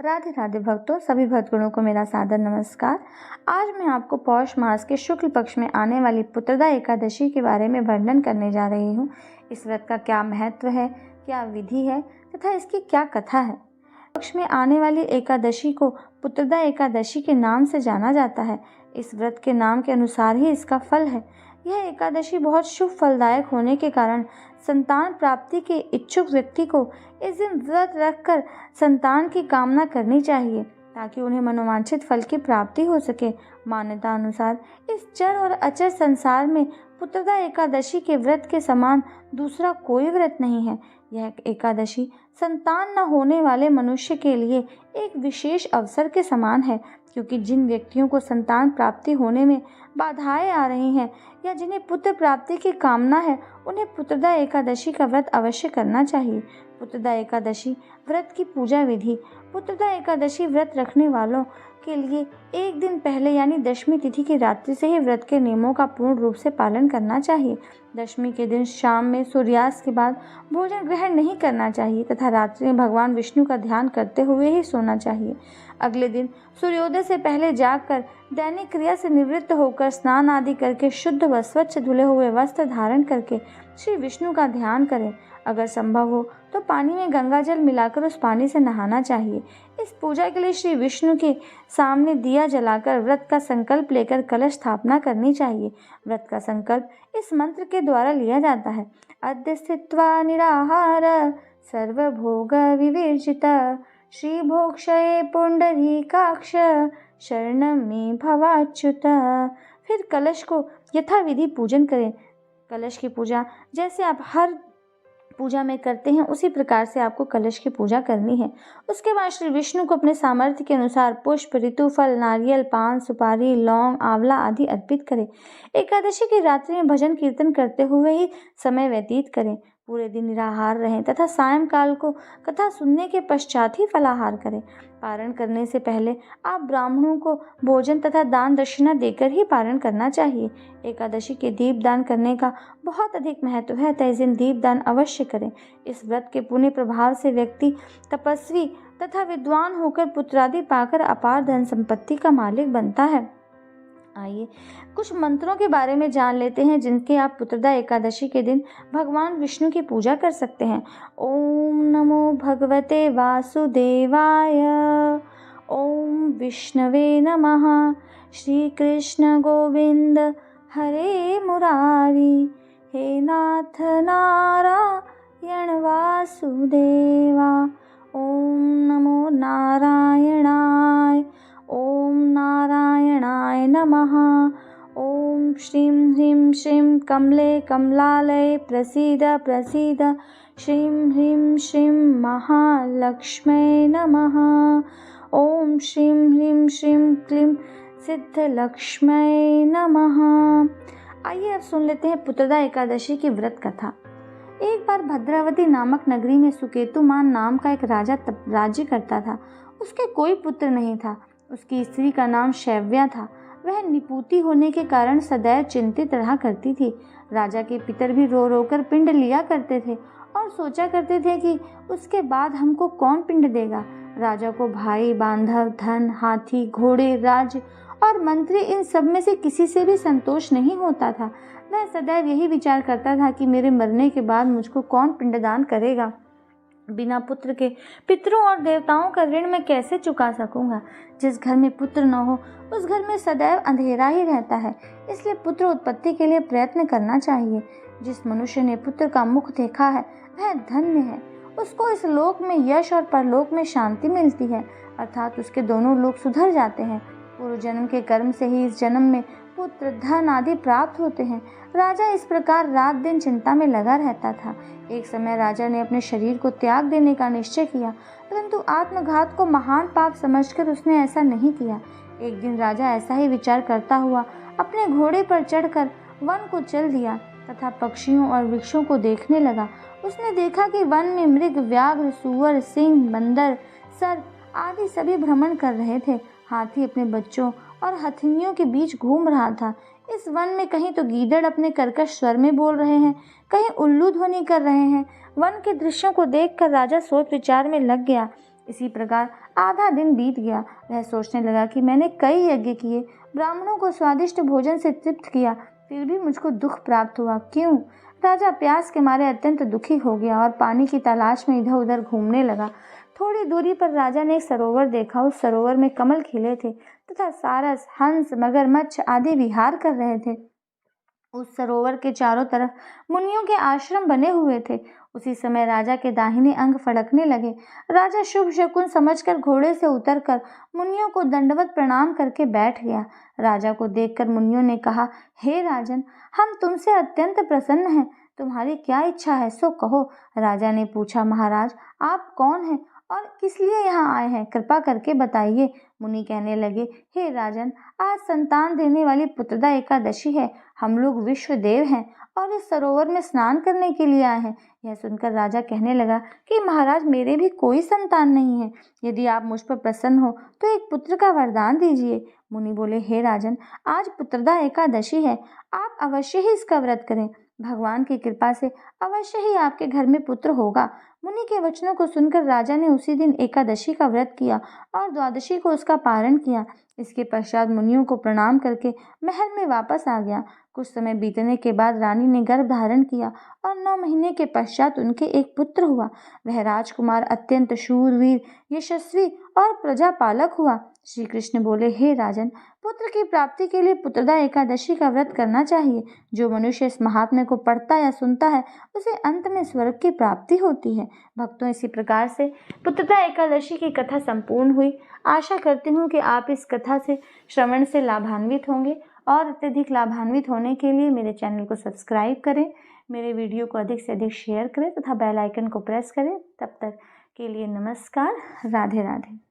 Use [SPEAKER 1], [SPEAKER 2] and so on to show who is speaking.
[SPEAKER 1] राधे राधे भक्तों, सभी भक्तगणों को मेरा सादर नमस्कार। आज मैं आपको पौष मास के शुक्ल पक्ष में आने वाली पुत्रदा एकादशी के बारे में वर्णन करने जा रही हूँ। इस व्रत का क्या महत्व है, क्या विधि है तथा इसकी क्या कथा है। पक्ष में आने वाली एकादशी को पुत्रदा एकादशी के नाम से जाना जाता है। इस व्रत के नाम के अनुसार ही इसका फल है। यह एकादशी बहुत शुभ फलदायक होने के कारण संतान प्राप्ति के इच्छुक व्यक्ति को इस दिन व्रत रखकर संतान की कामना करनी चाहिए ताकि उन्हें मनोवांछित फल की प्राप्ति हो सके। मान्यता अनुसार इस चर और अचर संसार में पुत्रदा एकादशी के व्रत के समान दूसरा कोई व्रत नहीं है। यह एकादशी संतान न होने वाले मनुष्य के लिए एक विशेष अवसर के समान है, क्योंकि जिन व्यक्तियों को संतान प्राप्ति होने में बाधाएं आ रही हैं या जिन्हें पुत्र प्राप्ति की कामना है, उन्हें पुत्रदा एकादशी का व्रत अवश्य करना चाहिए। पुत्रदा एकादशी व्रत की पूजा विधि। पुत्रदा एकादशी व्रत रखने वालों के लिए एक दिन पहले यानी दशमी तिथि की रात्रि से ही व्रत के नियमों का पूर्ण रूप से पालन करना चाहिए। दशमी के दिन शाम में सूर्यास्त के बाद भोजन ग्रहण नहीं करना चाहिए तथा रात्रि में भगवान विष्णु का ध्यान करते हुए ही सोना चाहिए। अगले दिन सूर्योदय से पहले जागकर दैनिक क्रिया से निवृत्त होकर स्नान आदि करके शुद्ध व स्वच्छ धुले हुए वस्त्र धारण करके श्री विष्णु का ध्यान करें। अगर संभव हो तो पानी में गंगा जल मिलाकर उस पानी से नहाना चाहिए। इस पूजा के लिए श्री विष्णु के सामने दिया जलाकर व्रत का संकल्प लेकर कलश स्थापना करनी चाहिए। व्रत का संकल्प इस मंत्र के द्वारा लिया जाता है। अद्य स्थित्वा निराहार सर्वभोग विवर्जिता श्री भोक्षये पुंडरीकाक्ष शरणं मे भवाच्युत। फिर कलश को यथाविधि पूजन करें। कलश की पूजा जैसे आप हर पूजा में करते हैं उसी प्रकार से आपको कलश की पूजा करनी है। उसके बाद श्री विष्णु को अपने सामर्थ्य के अनुसार पुष्प, ऋतुफल, नारियल, पान, सुपारी, लौंग, आंवला आदि अर्पित करें। एकादशी की रात्रि में भजन कीर्तन करते हुए ही समय व्यतीत करें। पूरे दिन निराहार रहें तथा सायंकाल को कथा सुनने के पश्चात ही फलाहार करें। पारण करने से पहले आप ब्राह्मणों को भोजन तथा दान दक्षिणा देकर ही पारण करना चाहिए। एकादशी के दीपदान करने का बहुत अधिक महत्व है, तय इस दिन दीपदान अवश्य करें। इस व्रत के पुण्य प्रभाव से व्यक्ति तपस्वी तथा विद्वान होकर पुत्रादि पाकर अपार धन संपत्ति का मालिक बनता है। आइए कुछ मंत्रों के बारे में जान लेते हैं जिनके आप पुत्रदा एकादशी के दिन भगवान विष्णु की पूजा कर सकते हैं। ओम नमो भगवते वासुदेवाय। ओम विष्णवे नमः। श्री कृष्ण गोविंद हरे मुरारी। हे नाथ नारायण वासुदेवा। ओम नमो नारायणाय। ओम नारायणाय नमः। ओम श्रीं ह्रीं श्रीं कमले कमलालये प्रसीद प्रसीद। श्रीं ह्रीं श्रीं महालक्ष्मै नमः। ओम श्रीं ह्रीं श्रीं क्लीं सिद्धलक्ष्मै नमः। आइए अब सुन लेते हैं पुत्रदा एकादशी की व्रत कथा। एक बार भद्रावती नामक नगरी में सुकेतुमान नाम का एक राजा राज्य करता था। उसके कोई पुत्र नहीं था। उसकी स्त्री का नाम शैव्या था। वह निपुती होने के कारण सदैव चिंतित रहा करती थी। राजा के पितर भी रो रो कर पिंड लिया करते थे और सोचा करते थे कि उसके बाद हमको कौन पिंड देगा। राजा को भाई, बांधव, धन, हाथी, घोड़े, राज्य और मंत्री इन सब में से किसी से भी संतोष नहीं होता था। वह सदैव यही विचार करता था कि मेरे मरने के बाद मुझको कौन पिंडदान करेगा। बिना पुत्र के पितरों और देवताओं का ऋण मैं कैसे चुका सकूंगा। जिस घर में पुत्र न हो उस घर में सदैव अंधेरा ही रहता है। इसलिए पुत्र उत्पत्ति के लिए प्रयत्न करना चाहिए। जिस मनुष्य ने पुत्र का मुख देखा है वह धन्य है। उसको इस लोक में यश और परलोक में शांति मिलती है, अर्थात उसके दोनों लोक सुधर जाते हैं। पूर्व जन्म के कर्म से ही इस जन्म में पुत्र, धन आदि प्राप्त होते हैं। राजा इस प्रकार रात दिन चिंता में लगा रहता था। एक समय राजा ने अपने शरीर को त्याग देने का निश्चय किया, परंतु आत्मघात को महान पाप समझकर उसने ऐसा नहीं किया। एक दिन राजा ऐसा ही विचार करता हुआ अपने घोड़े पर चढ़कर वन को चल दिया तथा पक्षियों और वृक्षों को देखने लगा। उसने देखा कि वन में मृग, व्याघ्र, सूअर, सिंह, बंदर, सर्प आदि सभी भ्रमण कर रहे थे। हाथी अपने बच्चों और हथिनियों के बीच घूम रहा था। इस वन में कहीं तो गीदड़ अपने कर्कश स्वर में बोल रहे हैं, कहीं उल्लू ध्वनि कर रहे हैं। वन के दृश्यों को देखकर राजा सोच विचार में लग गया। इसी प्रकार आधा दिन बीत गया। वह सोचने लगा कि मैंने कई यज्ञ किए, ब्राह्मणों को स्वादिष्ट भोजन से तृप्त किया, फिर भी मुझको दुख प्राप्त हुआ, क्यों? राजा प्यास के मारे अत्यंत दुखी हो गया और पानी की तलाश में इधर उधर घूमने लगा। थोड़ी दूरी पर राजा ने एक सरोवर देखा। उस सरोवर में कमल खिले थे तथा सारस, हंस, मगरमच्छ आदि विहार कर रहे थे। उस सरोवर के चारों तरफ मुनियों के आश्रम बने हुए थे। उसी समय राजा के दाहिने अंग फड़कने लगे। राजा शुभ शकुन समझकर घोड़े से उतरकर मुनियों को दंडवत प्रणाम करके बैठ गया। राजा को देखकर मुनियों ने कहा, हे राजन, हम तुमसे अत्यंत प्रसन्न हैं। तुम्हारी क्या इच्छा है, सो कहो। राजा ने पूछा, महाराज, आप कौन हैं और किस लिए यहाँ आए हैं? कृपा करके बताइए। मुनि कहने लगे, हे राजन, आज संतान देने वाली पुत्रदा एकादशी है। हम लोग विश्वदेव हैं और इस सरोवर में स्नान करने के लिए आए हैं। यह सुनकर राजा कहने लगा कि महाराज, मेरे भी कोई संतान नहीं है। यदि आप मुझ पर प्रसन्न हो तो एक पुत्र का वरदान दीजिए। मुनि बोले, हे राजन, आज पुत्रदा एकादशी है, आप अवश्य ही इसका व्रत करें। भगवान की कृपा से अवश्य ही आपके घर में पुत्र होगा। मुनि के वचनों को सुनकर राजा ने उसी दिन एकादशी का व्रत किया और द्वादशी को उसका पारण किया। इसके पश्चात मुनियों को प्रणाम करके महल में वापस आ गया। कुछ समय बीतने के बाद रानी ने गर्भ धारण किया और 9 महीने के पश्चात उनके एक पुत्र हुआ। वह राजकुमार अत्यंत शूरवीर, यशस्वी और प्रजापालक हुआ। श्री कृष्ण बोले, हे राजन, पुत्र की प्राप्ति के लिए पुत्रदा एकादशी का व्रत करना चाहिए। जो मनुष्य इस महात्म्य को पढ़ता या सुनता है उसे अंत में स्वर्ग की प्राप्ति होती है। भक्तों, इसी प्रकार से पुत्रदा एकादशी की कथा संपूर्ण हुई। आशा करती हूँ कि आप इस कथा से श्रवण से लाभान्वित होंगे और अत्यधिक लाभान्वित होने के लिए मेरे चैनल को सब्सक्राइब करें, मेरे वीडियो को अधिक से अधिक शेयर करें तथा बेल आइकन को प्रेस करें। तब तक के लिए नमस्कार। राधे राधे।